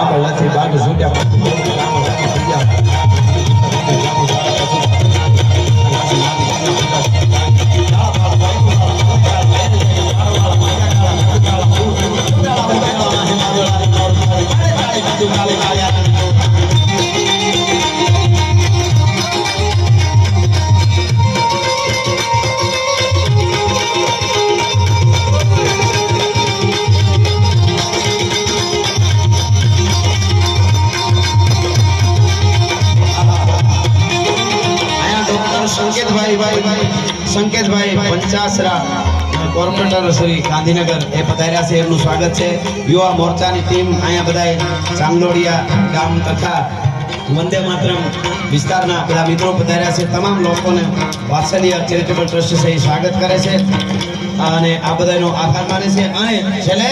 બાબલાથી બાગ છૂટ્યા संकेतभाई Panchasara corporator Shri Gandhinagar ए पधार्या छे एमनुं स्वागत छे। युवा मोर्चानी टीम अहींया बधाय चांगलोडिया गाम तथा वंदे मातरम विस्तारना बधा मित्रों पधार्या छे। तमाम लोकोने वात्सल्य चेरिटेबल ट्रस्ट से स्वागत करे छे अने आ बधायनो आभार माने छे। अने छेल्ले